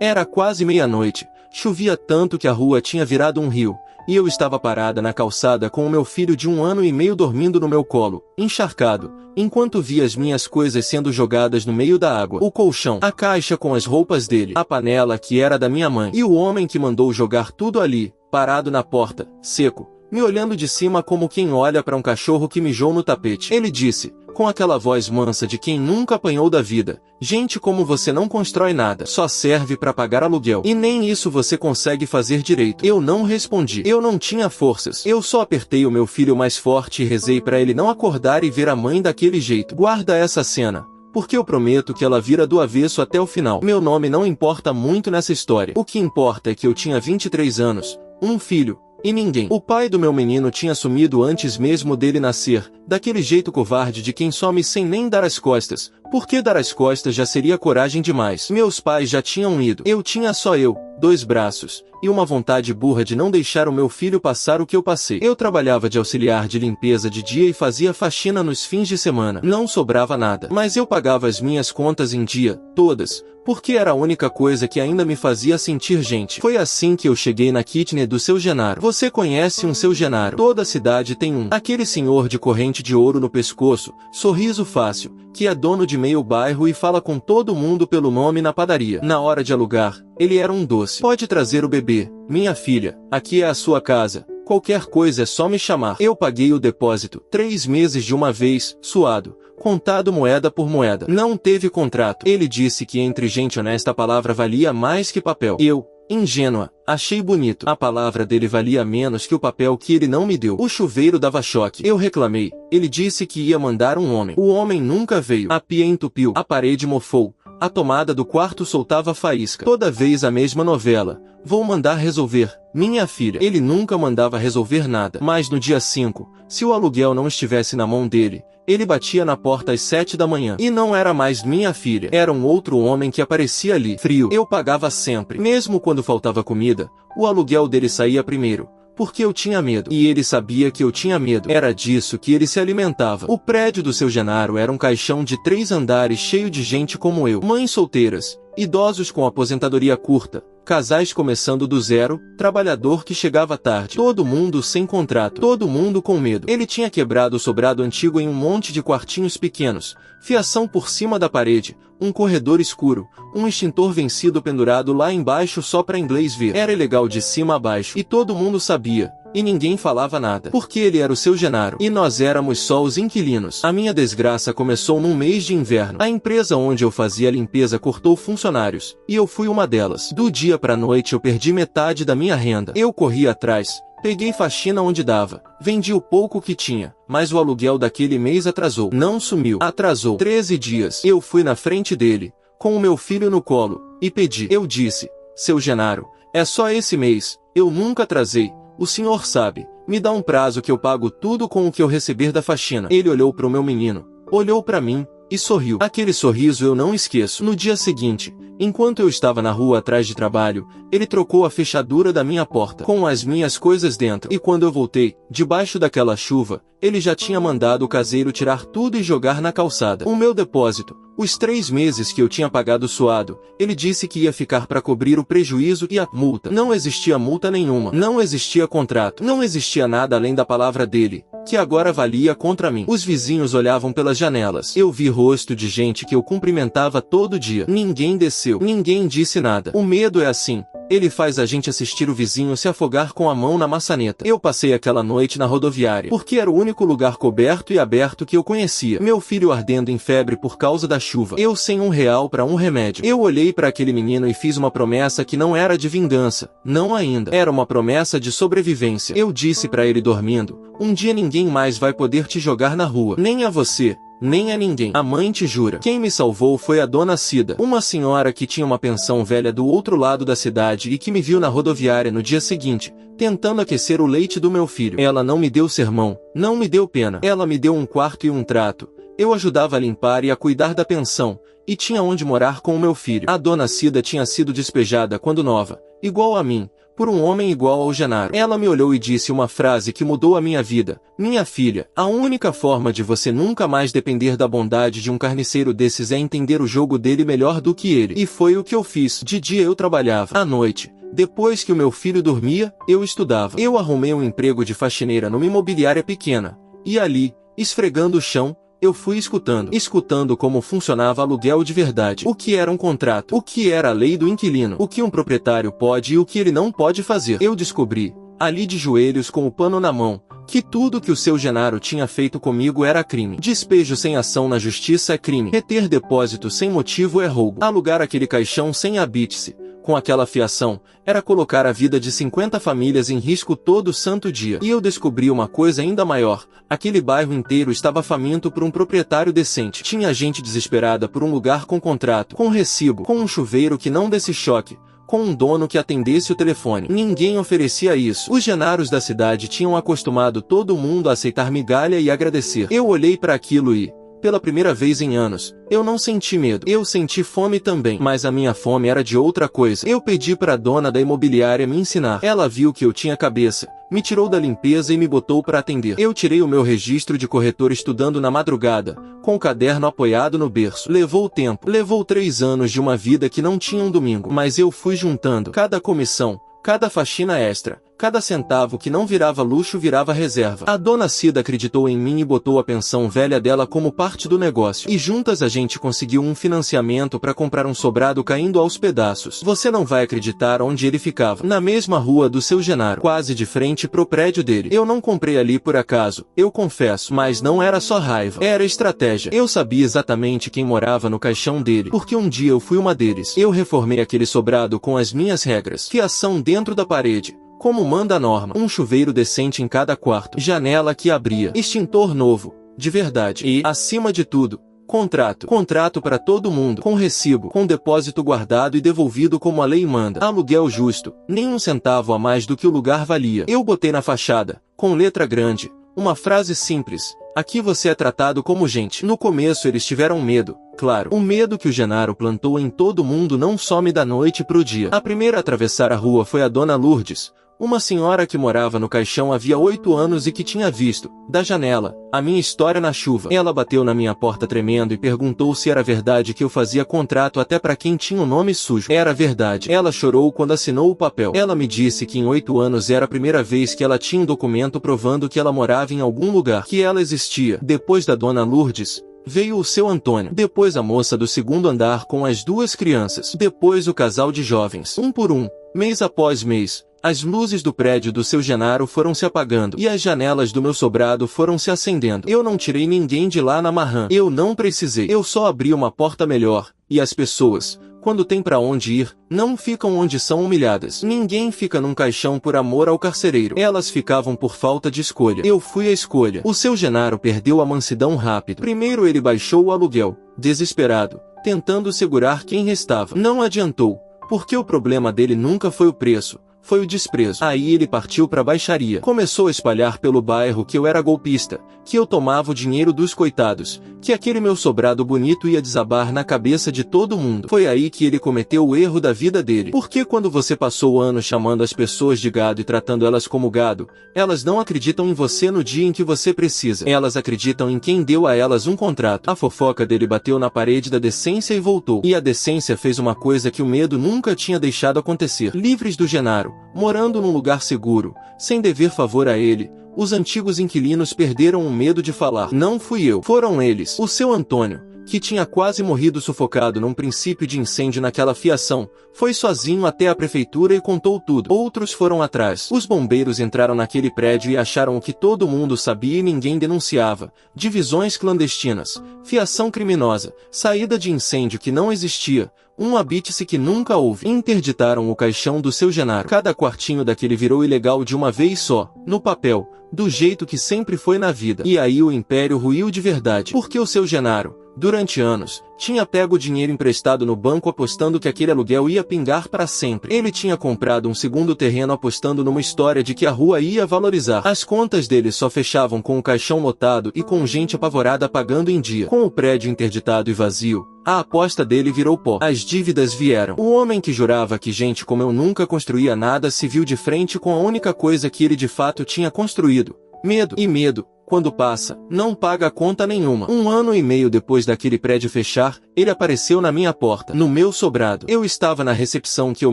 Era quase meia-noite, chovia tanto que a rua tinha virado um rio, e eu estava parada na calçada com o meu filho de 1 ano e meio dormindo no meu colo, encharcado, enquanto via as minhas coisas sendo jogadas no meio da água. O colchão, a caixa com as roupas dele, a panela que era da minha mãe, e o homem que mandou jogar tudo ali, parado na porta, seco, me olhando de cima como quem olha para um cachorro que mijou no tapete. Ele disse, com aquela voz mansa de quem nunca apanhou da vida: gente como você não constrói nada, só serve para pagar aluguel. E nem isso você consegue fazer direito. Eu não respondi. Eu não tinha forças. Eu só apertei o meu filho mais forte e rezei para ele não acordar e ver a mãe daquele jeito. Guarda essa cena, porque eu prometo que ela vira do avesso até o final. Meu nome não importa muito nessa história. O que importa é que eu tinha 23 anos, um filho, e ninguém. O pai do meu menino tinha sumido antes mesmo dele nascer, daquele jeito covarde de quem some sem nem dar as costas, porque dar as costas já seria coragem demais. Meus pais já tinham ido. Eu tinha só eu, 2 braços, e uma vontade burra de não deixar o meu filho passar o que eu passei. Eu trabalhava de auxiliar de limpeza de dia e fazia faxina nos fins de semana. Não sobrava nada. Mas eu pagava as minhas contas em dia, todas, porque era a única coisa que ainda me fazia sentir gente. Foi assim que eu cheguei na kitnet do seu Genaro. Você conhece um seu Genaro? Toda a cidade tem um. Aquele senhor de corrente de ouro no pescoço, sorriso fácil, que é dono de meio bairro e fala com todo mundo pelo nome na padaria. Na hora de alugar, ele era um doce. Pode trazer o bebê, minha filha, aqui é a sua casa. Qualquer coisa é só me chamar. Eu paguei o depósito, 3 meses de uma vez, suado, contado moeda por moeda. Não teve contrato. Ele disse que entre gente honesta a palavra valia mais que papel. Eu, ingênua, achei bonito. A palavra dele valia menos que o papel que ele não me deu. O chuveiro dava choque. Eu reclamei. Ele disse que ia mandar um homem. O homem nunca veio. A pia entupiu. A parede mofou. A tomada do quarto soltava faísca. Toda vez a mesma novela. Vou mandar resolver, minha filha. Ele nunca mandava resolver nada. Mas no dia 5, se o aluguel não estivesse na mão dele, ele batia na porta às 7 da manhã. E não era mais minha filha. Era um outro homem que aparecia ali. Frio. Eu pagava sempre. Mesmo quando faltava comida, o aluguel dele saía primeiro. Porque eu tinha medo. E ele sabia que eu tinha medo. Era disso que ele se alimentava. O prédio do seu Genaro era um caixão de 3 andares cheio de gente como eu. Mães solteiras, idosos com aposentadoria curta, casais começando do zero, trabalhador que chegava tarde. Todo mundo sem contrato. Todo mundo com medo. Ele tinha quebrado o sobrado antigo em um monte de quartinhos pequenos, fiação por cima da parede, um corredor escuro, um extintor vencido pendurado lá embaixo só pra inglês ver. Era ilegal de cima a baixo. E todo mundo sabia. E ninguém falava nada. Porque ele era o seu Genaro. E nós éramos só os inquilinos. A minha desgraça começou num mês de inverno. A empresa onde eu fazia a limpeza cortou funcionários. E eu fui uma delas. Do dia pra noite eu perdi metade da minha renda. Eu corri atrás. Peguei faxina onde dava. Vendi o pouco que tinha. Mas o aluguel daquele mês atrasou. Não sumiu. Atrasou 13 dias. Eu fui na frente dele, com o meu filho no colo, e pedi. Eu disse: seu Genaro, é só esse mês. Eu nunca atrasei. O senhor sabe, me dá um prazo que eu pago tudo com o que eu receber da faxina. Ele olhou para o meu menino, olhou para mim, e sorriu. Aquele sorriso eu não esqueço. No dia seguinte, enquanto eu estava na rua atrás de trabalho, ele trocou a fechadura da minha porta, com as minhas coisas dentro. E quando eu voltei, debaixo daquela chuva, ele já tinha mandado o caseiro tirar tudo e jogar na calçada. O meu depósito, os 3 meses que eu tinha pagado suado, ele disse que ia ficar para cobrir o prejuízo e a multa. Não existia multa nenhuma. Não existia contrato. Não existia nada além da palavra dele, que agora valia contra mim. Os vizinhos olhavam pelas janelas. Eu vi rosto de gente que eu cumprimentava todo dia. Ninguém desceu. Ninguém disse nada. O medo é assim. Ele faz a gente assistir o vizinho se afogar com a mão na maçaneta. Eu passei aquela noite na rodoviária, porque era o único lugar coberto e aberto que eu conhecia. Meu filho ardendo em febre por causa da chuva. Eu sem R$1 para um remédio. Eu olhei para aquele menino e fiz uma promessa que não era de vingança. Não ainda. Era uma promessa de sobrevivência. Eu disse para ele dormindo: um dia ninguém mais vai poder te jogar na rua. Nem a você. Nem a ninguém. A mãe te jura. Quem me salvou foi a dona Cida, uma senhora que tinha uma pensão velha do outro lado da cidade e que me viu na rodoviária no dia seguinte, tentando aquecer o leite do meu filho. Ela não me deu sermão, não me deu pena. Ela me deu um quarto e um trato. Eu ajudava a limpar e a cuidar da pensão, e tinha onde morar com o meu filho. A dona Cida tinha sido despejada quando nova, igual a mim, por um homem igual ao Genaro. Ela me olhou e disse uma frase que mudou a minha vida. Minha filha, a única forma de você nunca mais depender da bondade de um carniceiro desses é entender o jogo dele melhor do que ele. E foi o que eu fiz. De dia eu trabalhava. À noite, depois que o meu filho dormia, eu estudava. Eu arrumei um emprego de faxineira numa imobiliária pequena. E ali, esfregando o chão, eu fui escutando como funcionava aluguel de verdade, o que era um contrato, o que era a lei do inquilino, o que um proprietário pode e o que ele não pode fazer. Eu descobri, ali de joelhos com o pano na mão, que tudo que o seu Genaro tinha feito comigo era crime. Despejo sem ação na justiça é crime. Reter depósito sem motivo é roubo. Alugar aquele caixão sem habite-se, com aquela fiação, era colocar a vida de 50 famílias em risco todo santo dia. E eu descobri uma coisa ainda maior. Aquele bairro inteiro estava faminto por um proprietário decente. Tinha gente desesperada por um lugar com contrato, com recibo, com um chuveiro que não desse choque, com um dono que atendesse o telefone. Ninguém oferecia isso. Os Genaros da cidade tinham acostumado todo mundo a aceitar migalha e agradecer. Eu olhei para aquilo e, pela primeira vez em anos, eu não senti medo. Eu senti fome também, mas a minha fome era de outra coisa. Eu pedi para a dona da imobiliária me ensinar. Ela viu que eu tinha cabeça, me tirou da limpeza e me botou para atender. Eu tirei o meu registro de corretor estudando na madrugada, com o caderno apoiado no berço. Levou tempo. Levou 3 anos de uma vida que não tinha um domingo. Mas eu fui juntando. Cada comissão, cada faxina extra, cada centavo que não virava luxo virava reserva. A dona Cida acreditou em mim e botou a pensão velha dela como parte do negócio. E juntas a gente conseguiu um financiamento para comprar um sobrado caindo aos pedaços. Você não vai acreditar onde ele ficava. Na mesma rua do seu Genaro, quase de frente pro prédio dele. Eu não comprei ali por acaso, eu confesso, mas não era só raiva. Era estratégia. Eu sabia exatamente quem morava no caixão dele, porque um dia eu fui uma deles. Eu reformei aquele sobrado com as minhas regras. Fiação dentro da parede, como manda a norma, um chuveiro decente em cada quarto, janela que abria, extintor novo, de verdade e, acima de tudo, contrato para todo mundo, com recibo, com depósito guardado e devolvido como a lei manda, aluguel justo, nem um centavo a mais do que o lugar valia. Eu botei na fachada, com letra grande, uma frase simples: aqui você é tratado como gente. No começo eles tiveram medo, claro. O medo que o Genaro plantou em todo mundo não some da noite pro dia. A primeira a atravessar a rua foi a dona Lourdes, uma senhora que morava no caixão havia 8 anos e que tinha visto, da janela, a minha história na chuva. Ela bateu na minha porta tremendo e perguntou se era verdade que eu fazia contrato até para quem tinha o nome sujo. Era verdade. Ela chorou quando assinou o papel. Ela me disse que em 8 anos era a primeira vez que ela tinha um documento provando que ela morava em algum lugar, que ela existia. Depois da dona Lourdes, veio o seu Antônio. Depois a moça do segundo andar com as 2 crianças. Depois o casal de jovens. Um por um, mês após mês, as luzes do prédio do seu Genaro foram se apagando e as janelas do meu sobrado foram se acendendo. Eu não tirei ninguém de lá na marrã. Eu não precisei. Eu só abri uma porta melhor. E as pessoas, quando tem pra onde ir, não ficam onde são humilhadas. Ninguém fica num caixão por amor ao carcereiro. Elas ficavam por falta de escolha. Eu fui a escolha. O seu Genaro perdeu a mansidão rápido. Primeiro ele baixou o aluguel, desesperado, tentando segurar quem restava. Não adiantou, porque o problema dele nunca foi o preço, foi o desprezo. Aí ele partiu pra baixaria. Começou a espalhar pelo bairro que eu era golpista, que eu tomava o dinheiro dos coitados, que aquele meu sobrado bonito ia desabar na cabeça de todo mundo. Foi aí que ele cometeu o erro da vida dele. Porque quando você passou anos chamando as pessoas de gado e tratando elas como gado, elas não acreditam em você no dia em que você precisa. Elas acreditam em quem deu a elas um contrato. A fofoca dele bateu na parede da decência e voltou. E a decência fez uma coisa que o medo nunca tinha deixado acontecer. Livres do Genaro, morando num lugar seguro, sem dever favor a ele, os antigos inquilinos perderam o medo de falar. Não fui eu. Foram eles. O seu Antônio, que tinha quase morrido sufocado num princípio de incêndio naquela fiação, foi sozinho até a prefeitura e contou tudo. Outros foram atrás. Os bombeiros entraram naquele prédio e acharam o que todo mundo sabia e ninguém denunciava: divisões clandestinas, fiação criminosa, saída de incêndio que não existia, um habite-se que nunca houve. Interditaram o caixão do seu Genaro. Cada quartinho daquele virou ilegal de uma vez só, no papel, do jeito que sempre foi na vida. E aí o império ruiu de verdade. Porque o seu Genaro, Durante anos, tinha pego dinheiro emprestado no banco apostando que aquele aluguel ia pingar para sempre. Ele tinha comprado um segundo terreno apostando numa história de que a rua ia valorizar. As contas dele só fechavam com o caixão lotado e com gente apavorada pagando em dia. Com o prédio interditado e vazio, a aposta dele virou pó. As dívidas vieram. O homem que jurava que gente como eu nunca construía nada se viu de frente com a única coisa que ele de fato tinha construído: medo. E medo, quando passa, não paga conta nenhuma. 1 ano e meio depois daquele prédio fechar, ele apareceu na minha porta, no meu sobrado. Eu estava na recepção que eu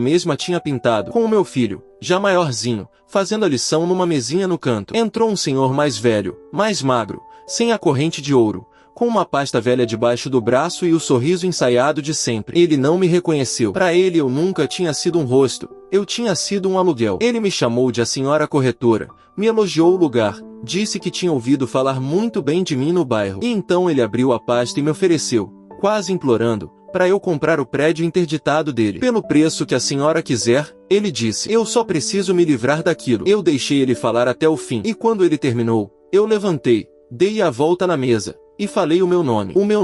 mesma tinha pintado, com o meu filho, já maiorzinho, fazendo a lição numa mesinha no canto. Entrou um senhor mais velho, mais magro, sem a corrente de ouro, com uma pasta velha debaixo do braço e o sorriso ensaiado de sempre. Ele não me reconheceu. Para ele eu nunca tinha sido um rosto, eu tinha sido um aluguel. Ele me chamou de a senhora corretora, me elogiou o lugar, disse que tinha ouvido falar muito bem de mim no bairro. E então ele abriu a pasta e me ofereceu, quase implorando, para eu comprar o prédio interditado dele. Pelo preço que a senhora quiser, ele disse. Eu só preciso me livrar daquilo. Eu deixei ele falar até o fim. E quando ele terminou, eu levantei, dei a volta na mesa e falei o meu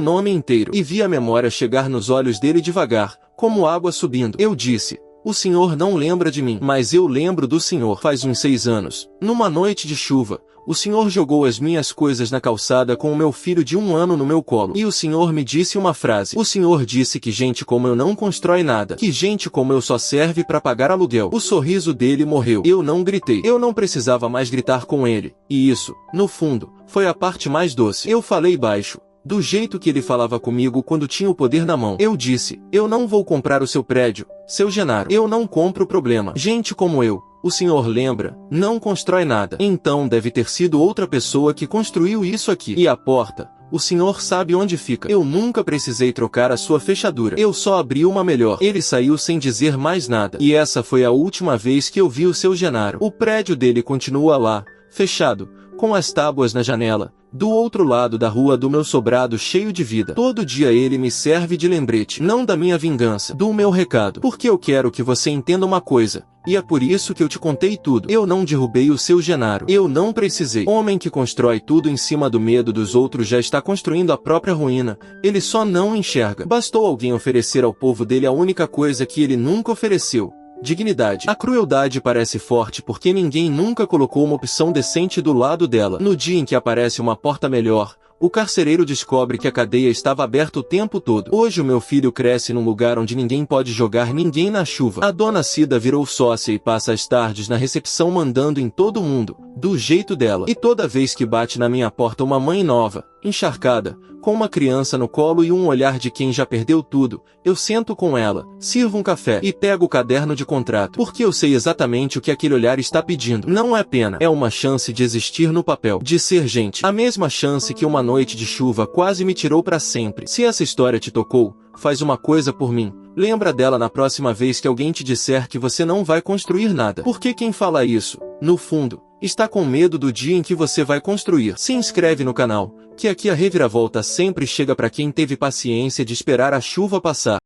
nome inteiro. E vi a memória chegar nos olhos dele devagar, como água subindo. Eu disse: o senhor não lembra de mim, mas eu lembro do senhor. Faz uns 6 anos, numa noite de chuva, o senhor jogou as minhas coisas na calçada com o meu filho de 1 ano no meu colo. E o senhor me disse uma frase. O senhor disse que gente como eu não constrói nada, que gente como eu só serve para pagar aluguel. O sorriso dele morreu. Eu não gritei. Eu não precisava mais gritar com ele. E isso, no fundo, foi a parte mais doce. Eu falei baixo, do jeito que ele falava comigo quando tinha o poder na mão. Eu disse: eu não vou comprar o seu prédio, seu Genaro. Eu não compro o problema. Gente como eu, o senhor lembra, não constrói nada. Então deve ter sido outra pessoa que construiu isso aqui. E a porta, o senhor sabe onde fica. Eu nunca precisei trocar a sua fechadura. Eu só abri uma melhor. Ele saiu sem dizer mais nada. E essa foi a última vez que eu vi o seu Genaro. O prédio dele continua lá, fechado, com as tábuas na janela, do outro lado da rua do meu sobrado cheio de vida. Todo dia ele me serve de lembrete, não da minha vingança, do meu recado. Porque eu quero que você entenda uma coisa, e é por isso que eu te contei tudo. Eu não derrubei o seu Genaro. Eu não precisei. Homem que constrói tudo em cima do medo dos outros já está construindo a própria ruína. Ele só não enxerga. Bastou alguém oferecer ao povo dele a única coisa que ele nunca ofereceu: dignidade. A crueldade parece forte porque ninguém nunca colocou uma opção decente do lado dela. No dia em que aparece uma porta melhor, o carcereiro descobre que a cadeia estava aberta o tempo todo. Hoje o meu filho cresce num lugar onde ninguém pode jogar ninguém na chuva. A dona Cida virou sócia e passa as tardes na recepção mandando em todo mundo, do jeito dela. E toda vez que bate na minha porta uma mãe nova, encharcada, com uma criança no colo e um olhar de quem já perdeu tudo, eu sento com ela, sirvo um café e pego o caderno de contrato. Porque eu sei exatamente o que aquele olhar está pedindo. Não é pena, é uma chance de existir no papel, de ser gente. A mesma chance que uma noite de chuva quase me tirou para sempre. Se essa história te tocou, faz uma coisa por mim. Lembra dela na próxima vez que alguém te disser que você não vai construir nada. Porque quem fala isso, no fundo, está com medo do dia em que você vai construir. Se inscreve no canal, que aqui a reviravolta sempre chega para quem teve paciência de esperar a chuva passar.